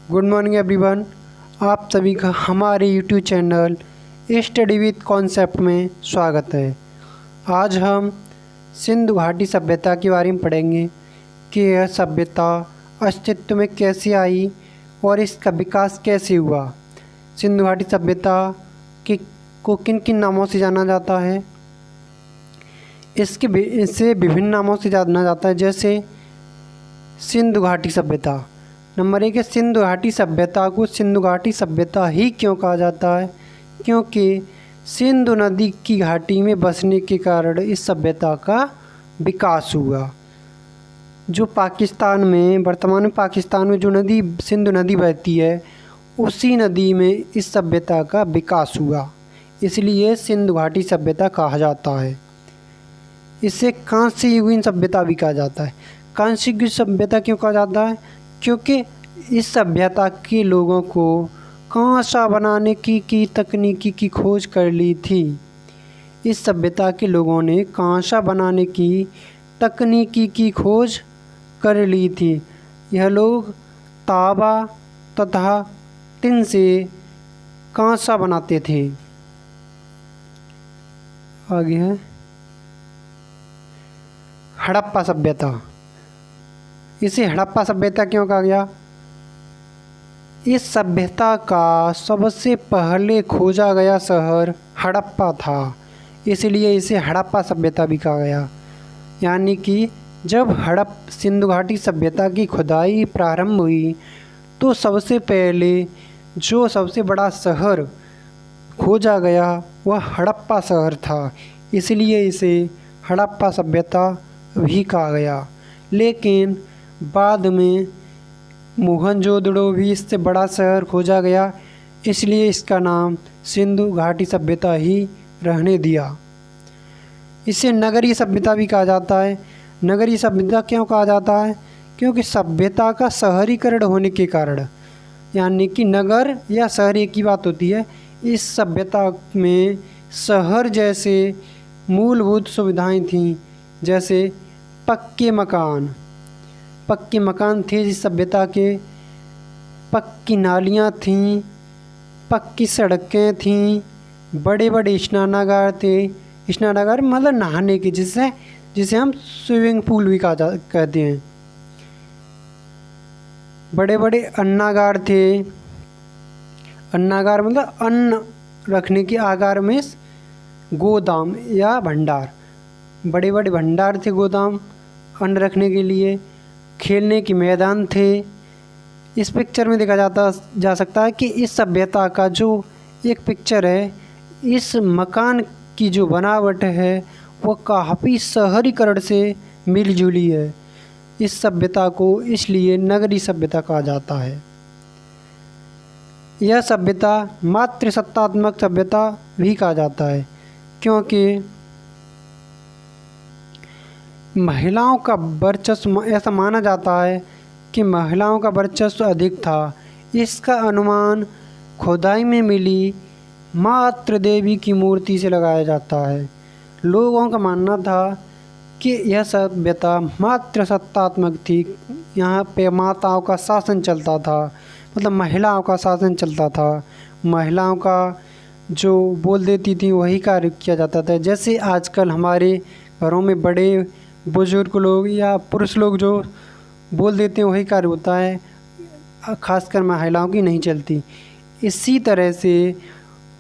Good morning everyone. आप सभी का हमारे YouTube channel study with concept में स्वागत है। आज हम सिंधु घाटी सभ्यता के बारे में पढ़ेंगे कि यह सभ्यता अस्तित्व में कैसे आई और इसका विकास कैसे हुआ। सिंधु घाटी सभ्यता को किन किन नामों से जाना जाता है। इसे विभिन्न नामों से जाना जाता है, जैसे सिंधु घाटी सभ्यता। नंबर 1 है सिंधु घाटी सभ्यता को सिंधु घाटी सभ्यता ही क्यों कहा जाता है? क्योंकि सिंधु नदी की घाटी में बसने के कारण इस सभ्यता का विकास हुआ। जो पाकिस्तान में वर्तमान में पाकिस्तान में जो नदी सिंधु नदी बहती है, उसी नदी में इस सभ्यता का विकास हुआ, इसलिए सिंधु घाटी सभ्यता कहा जाता है। इसे कांस्य युगीन सभ्यता भी कहा जाता है। कांस्य युगीन सभ्यता क्यों कहा जाता है? क्योंकि इस सभ्यता के लोगों को कांसा बनाने की तकनीकी की खोज कर ली थी। इस सभ्यता के लोगों ने कांसा बनाने की तकनीकी की खोज कर ली थी। यह लोग तांबा तथा टिन से कांसा बनाते थे। आगे है हड़प्पा सभ्यता। इसे हड़प्पा सभ्यता क्यों कहा गया? इस सभ्यता का सबसे पहले खोजा गया शहर हड़प्पा था, इसलिए इसे हड़प्पा सभ्यता भी कहा गया। यानी कि जब सिंधु घाटी सभ्यता की खुदाई प्रारंभ हुई तो सबसे पहले जो सबसे बड़ा शहर खोजा गया वह हड़प्पा शहर था, इसलिए इसे हड़प्पा सभ्यता भी कहा गया। लेकिन बाद में मोहनजोदड़ो भी इससे बड़ा शहर खोजा गया, इसलिए इसका नाम सिंधु घाटी सभ्यता ही रहने दिया। इसे नगरीय सभ्यता भी कहा जाता है। नगरीय सभ्यता क्यों कहा जाता है? क्योंकि सभ्यता का शहरीकरण होने के कारण, यानी कि नगर या शहर एक ही बात होती है। इस सभ्यता में शहर जैसे मूलभूत सुविधाएं थीं, जैसे पक्के मकान थे इस सभ्यता के, पक्की नालियाँ थीं, पक्की सड़कें थीं, बड़े बड़े स्नानागार थे। स्नानागार मतलब नहाने के, जिसे हम स्विमिंग पूल भी कहते हैं। बड़े बड़े अन्नागार थे। अन्नागार मतलब अन्न रखने के आगार में गोदाम या भंडार। बड़े बड़े भंडार थे, गोदाम अन्न रखने के लिए। खेलने के मैदान थे। इस पिक्चर में देखा जा सकता है कि इस सभ्यता का जो एक पिक्चर है, इस मकान की जो बनावट है वो काफ़ी शहरीकरण से मिलजुली है। इस सभ्यता को इसलिए नगरीय सभ्यता कहा जाता है। यह सभ्यता मातृसत्तात्मक सभ्यता भी कहा जाता है, क्योंकि महिलाओं का वर्चस्व, ऐसा माना जाता है कि महिलाओं का वर्चस्व अधिक था। इसका अनुमान खुदाई में मिली मातृ देवी की मूर्ति से लगाया जाता है। लोगों का मानना था कि यह सभ्यता मातृसत्तात्मक थी। यहाँ पे माताओं का शासन चलता था, मतलब महिलाओं का शासन चलता था। महिलाओं का जो बोल देती थी वही कार्य किया जाता था। जैसे आजकल हमारे घरों में बड़े बुजुर्ग लोग या पुरुष लोग जो बोल देते हैं वही कार्य होता है, खासकर महिलाओं की नहीं चलती। इसी तरह से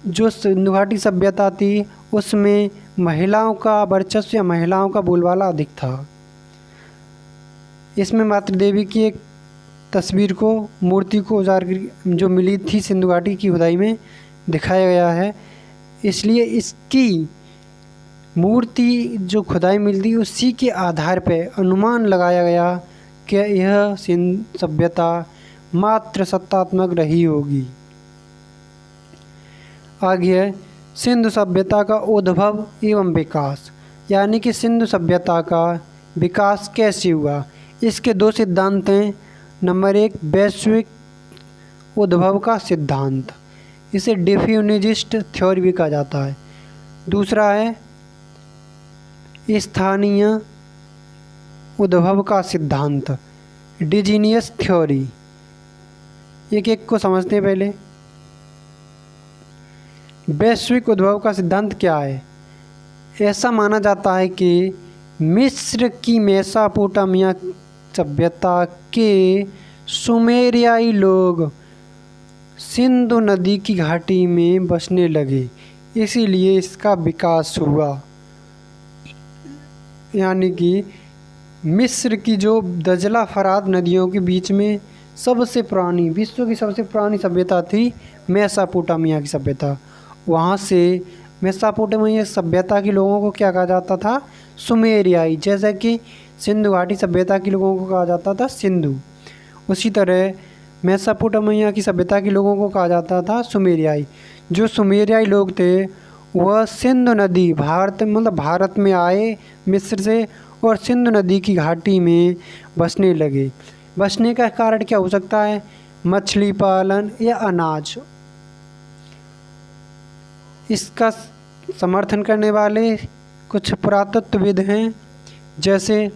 जो सिंधु घाटी सभ्यता थी उसमें महिलाओं का वर्चस्व या महिलाओं का बोलबाला अधिक था। इसमें मातृ देवी की एक तस्वीर को, मूर्ति को जो मिली थी सिंधु घाटी की खुदाई में दिखाया गया है, इसलिए इसकी मूर्ति जो खुदाई मिलती उसी के आधार पर अनुमान लगाया गया कि यह सिंधु सभ्यता मात्र सत्तात्मक रही होगी। आगे है सिंधु सभ्यता का उद्भव एवं विकास, यानी कि सिंधु सभ्यता का विकास कैसे हुआ। इसके दो सिद्धांत हैं। नंबर 1 वैश्विक उद्भव का सिद्धांत, इसे डिफ्यूजनिस्ट थ्योरी भी कहा जाता है। दूसरा है स्थानीय उद्भव का सिद्धांत, इंडिजीनियस थ्योरी। एक एक को समझते हैं पहले। वैश्विक उद्भव का सिद्धांत क्या है? ऐसा माना जाता है कि मिस्र की मेसोपोटामिया सभ्यता के सुमेरियाई लोग सिंधु नदी की घाटी में बसने लगे, इसीलिए इसका विकास हुआ। यानी कि मिस्र की जो दजला फरात नदियों के बीच में सबसे पुरानी, विश्व की सबसे पुरानी सभ्यता थी मेसोपोटामिया की सभ्यता। वहाँ से मेसोपोटामिया सभ्यता के लोगों को क्या कहा जाता था? सुमेरियाई। जैसे कि सिंधु घाटी सभ्यता के लोगों को कहा जाता था सिंधु, उसी तरह मेसोपोटामिया की सभ्यता के लोगों को कहा जाता था सुमेरियाई। जो सुमेरियाई लोग थे वह सिंधु नदी, भारत में आए मिस्र से, और सिंधु नदी की घाटी में बसने लगे। बसने का कारण क्या हो सकता है? मछली पालन या अनाज। इसका समर्थन करने वाले कुछ पुरातत्वविद हैं, जैसे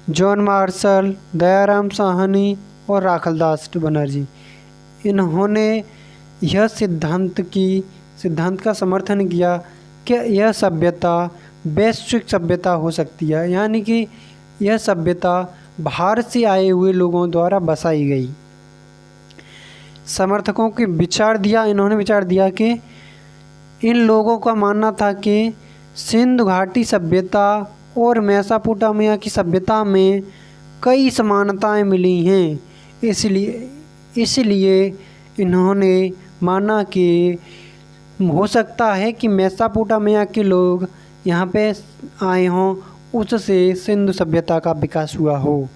जॉन मार्शल, दयाराम साहनी और राखलदास बनर्जी। इन्होंने यह सिद्धांत का समर्थन किया कि यह सभ्यता वैश्विक सभ्यता हो सकती है, यानी कि यह सभ्यता भारत से आए हुए लोगों द्वारा बसाई गई। समर्थकों के इन्होंने विचार दिया कि इन लोगों का मानना था कि सिंधु घाटी सभ्यता और मेसोपोटामिया की सभ्यता में कई समानताएं मिली हैं, इसलिए इन्होंने माना कि हो सकता है कि मेसोपोटामिया के लोग यहाँ पे आए हों, उससे सिंधु सभ्यता का विकास हुआ हो।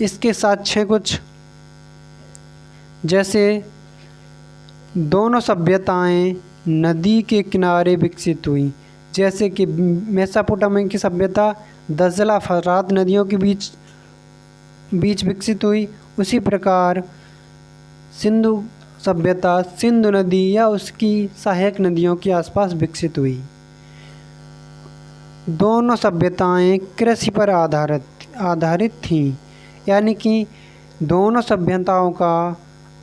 इसके साक्ष्य कुछ, जैसे दोनों सभ्यताएं नदी के किनारे विकसित हुई। जैसे कि मेसोपोटामिया की सभ्यता दजला फरात नदियों के बीच विकसित हुई, उसी प्रकार सिंधु सभ्यता सिंधु नदी या उसकी सहायक नदियों के आसपास विकसित हुई। दोनों सभ्यताएं कृषि पर आधारित थीं, यानी कि दोनों सभ्यताओं का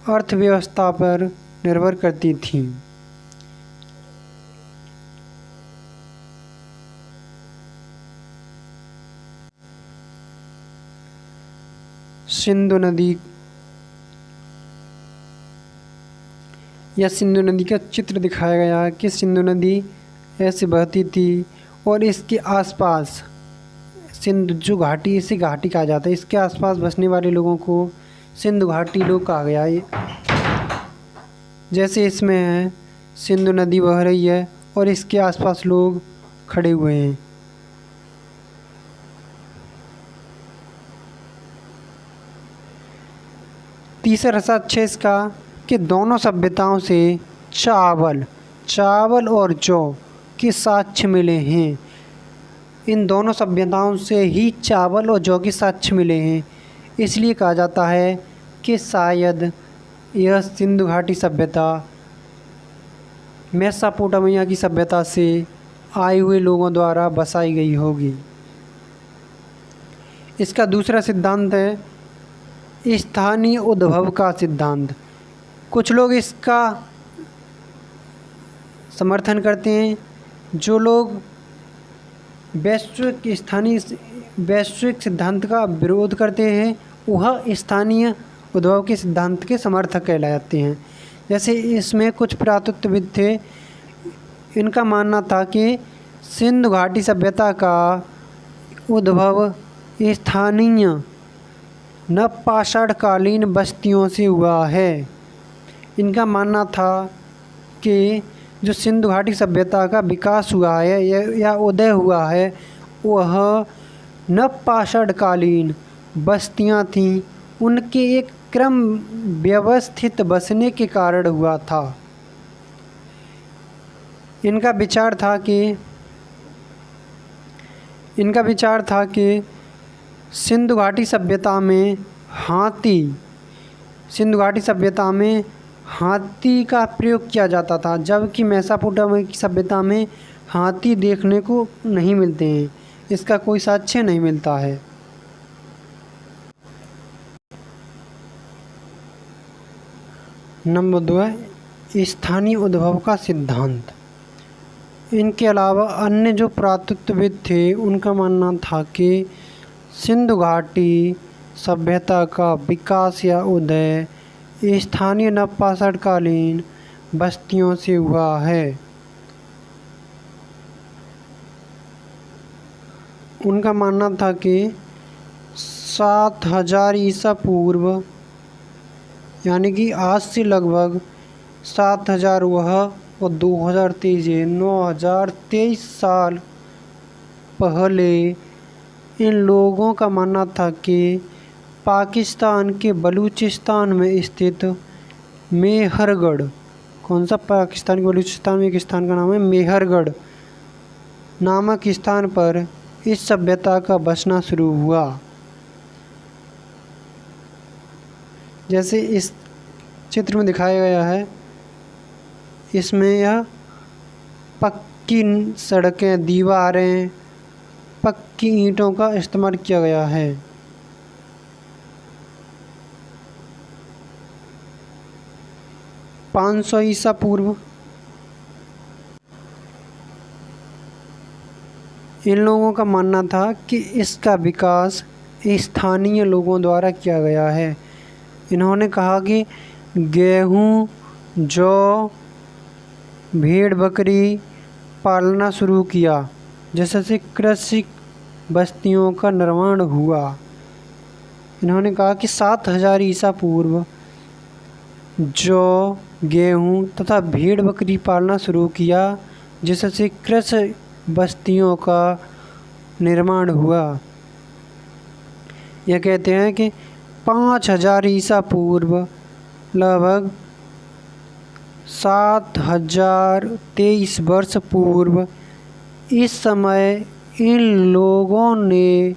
अर्थव्यवस्था पर निर्भर करती थीं। सिंधु नदी का चित्र दिखाया गया है कि सिंधु नदी ऐसे बहती थी और इसके आसपास सिंधु जो घाटी, इसी घाटी कहा जाता है, इसके आसपास बसने वाले लोगों को सिंधु घाटी लोग कहा गया है। जैसे इसमें है सिंधु नदी बह रही है और इसके आसपास लोग खड़े हुए हैं। तीसरा साक्ष्य इसका कि दोनों सभ्यताओं से चावल और जौ के साक्ष्य मिले हैं। इन दोनों सभ्यताओं से ही चावल और जौ के साक्ष्य मिले हैं, इसलिए कहा जाता है कि शायद यह सिंधु घाटी सभ्यता मेसोपोटामिया की सभ्यता से आए हुए लोगों द्वारा बसाई गई होगी। इसका दूसरा सिद्धांत है स्थानीय उद्भव का सिद्धांत। कुछ लोग इसका समर्थन करते हैं। जो लोग वैश्विक सिद्धांत का विरोध करते हैं वह स्थानीय उद्भव के सिद्धांत के समर्थक कहलाते हैं। जैसे इसमें कुछ पुरातत्वविद थे, इनका मानना था कि सिंधु घाटी सभ्यता का उद्भव स्थानीय नवपाषाणकालीन बस्तियों से हुआ है। इनका मानना था कि जो सिंधु घाटी सभ्यता का विकास हुआ है या उदय हुआ है वह नवपाषाणकालीन बस्तियां थीं, उनके एक क्रम व्यवस्थित बसने के कारण हुआ था। इनका विचार था कि सिंधु घाटी सभ्यता में हाथी का प्रयोग किया जाता था, जबकि मेसोपोटामिया की सभ्यता में हाथी देखने को नहीं मिलते हैं। इसका कोई साक्ष्य नहीं मिलता है। नंबर 2 है स्थानीय उद्भव का सिद्धांत। इनके अलावा अन्य जो पुरातत्वविद थे उनका मानना था कि सिंधु घाटी सभ्यता का विकास या उदय स्थानीय नवपाषाणकालीन बस्तियों से हुआ है। उनका मानना था कि 7000 ईसा पूर्व यानी कि आज से लगभग 7000 वह और 2023 9023 साल पहले इन लोगों का मानना था कि पाकिस्तान के बलूचिस्तान में स्थित मेहरगढ़, कौन सा पाकिस्तान के बलूचिस्तान में एक स्थान का नाम है मेहरगढ़ नामक स्थान पर इस सभ्यता का बसना शुरू हुआ। जैसे इस चित्र में दिखाया गया है, इसमें यह पक्की सड़कें, दीवारें, पक्की ईंटों का इस्तेमाल किया गया है। पाँच सौ ईसा पूर्व इन लोगों का मानना था कि इसका विकास स्थानीय लोगों द्वारा किया गया है। इन्होंने कहा कि गेहूँ, जौ, भेड़ बकरी पालना शुरू किया, जिससे कृषि बस्तियों का निर्माण हुआ। इन्होंने कहा कि 7000 ईसा पूर्व जौ, गेहूँ तथा भेड़ बकरी पालना शुरू किया, जिससे कृषि बस्तियों का निर्माण हुआ। यह कहते हैं कि 5000 ईसा पूर्व लगभग 7023 वर्ष पूर्व इस समय इन लोगों ने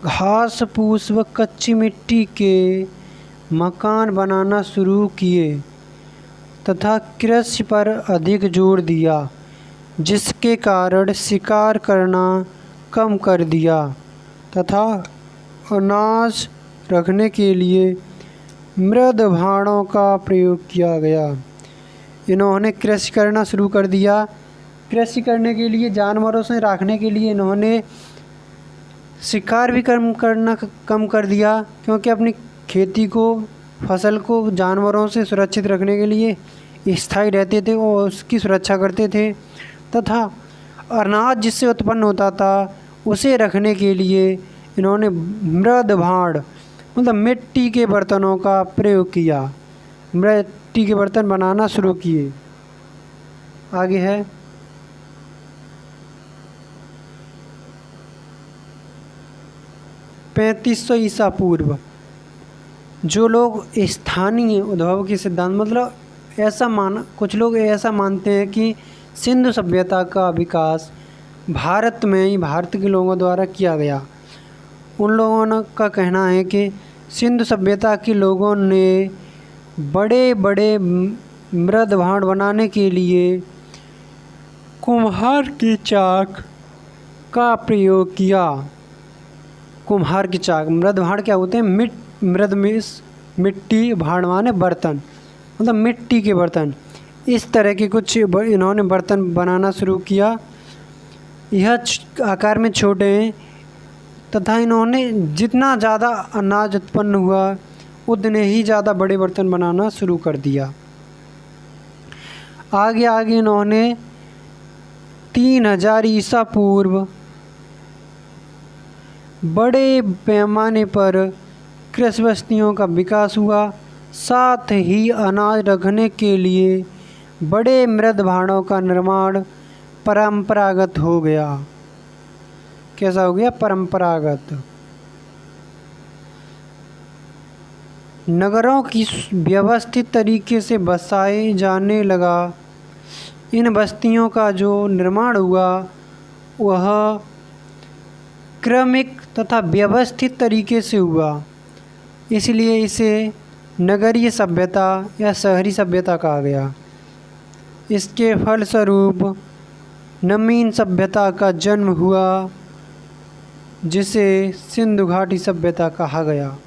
घास फूस व कच्ची मिट्टी के मकान बनाना शुरू किए तथा कृषि पर अधिक जोर दिया, जिसके कारण शिकार करना कम कर दिया तथा अनाज रखने के लिए मृद भांडों का प्रयोग किया गया। इन्होंने कृषि करना शुरू कर दिया। कृषि करने के लिए, जानवरों से रखने के लिए इन्होंने शिकार भी कम कर दिया, क्योंकि अपनी खेती को, फसल को जानवरों से सुरक्षित रखने के लिए स्थायी रहते थे और उसकी सुरक्षा करते थे तथा अनाज जिससे उत्पन्न होता था उसे रखने के लिए इन्होंने मृद भांड मतलब मिट्टी के बर्तनों का प्रयोग किया, मिट्टी के बर्तन बनाना शुरू किए। आगे है 3500 ईसा पूर्व। जो लोग स्थानीय उद्भव के सिद्धांत मतलब कुछ लोग ऐसा मानते हैं कि सिंधु सभ्यता का विकास भारत में ही, भारत के लोगों द्वारा किया गया। उन लोगों का कहना है कि सिंधु सभ्यता के लोगों ने बड़े बड़े मृद भांड बनाने के लिए कुम्हार के चाक का प्रयोग किया। कुम्हार के चाक, मृद भांड क्या होते हैं? मृद में मिट्टी, भांड माने बर्तन, मतलब मिट्टी के बर्तन। इस तरह के कुछ इन्होंने बर्तन बनाना शुरू किया। यह आकार में छोटे हैं तथा इन्होंने जितना ज़्यादा अनाज उत्पन्न हुआ उतने ही ज़्यादा बड़े बर्तन बनाना शुरू कर दिया। आगे इन्होंने 3000 ईसा पूर्व बड़े पैमाने पर कृषि बस्तियों का विकास हुआ। साथ ही अनाज रखने के लिए बड़े मृद भांडों का निर्माण परंपरागत हो गया। कैसा हो गया? परंपरागत। नगरों की व्यवस्थित तरीके से बसाए जाने लगा। इन बस्तियों का जो निर्माण हुआ वह क्रमिक तथा व्यवस्थित तरीके से हुआ, इसलिए इसे नगरीय सभ्यता या शहरी सभ्यता कहा गया। इसके फलस्वरूप नवीन सभ्यता का जन्म हुआ, जिसे सिंधु घाटी सभ्यता कहा गया।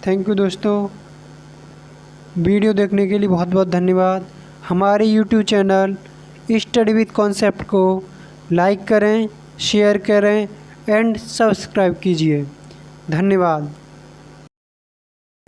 थैंक यू दोस्तों, वीडियो देखने के लिए बहुत बहुत धन्यवाद। हमारे YouTube channel study with concept को लाइक करें, शेयर करें एंड सब्सक्राइब कीजिए। धन्यवाद।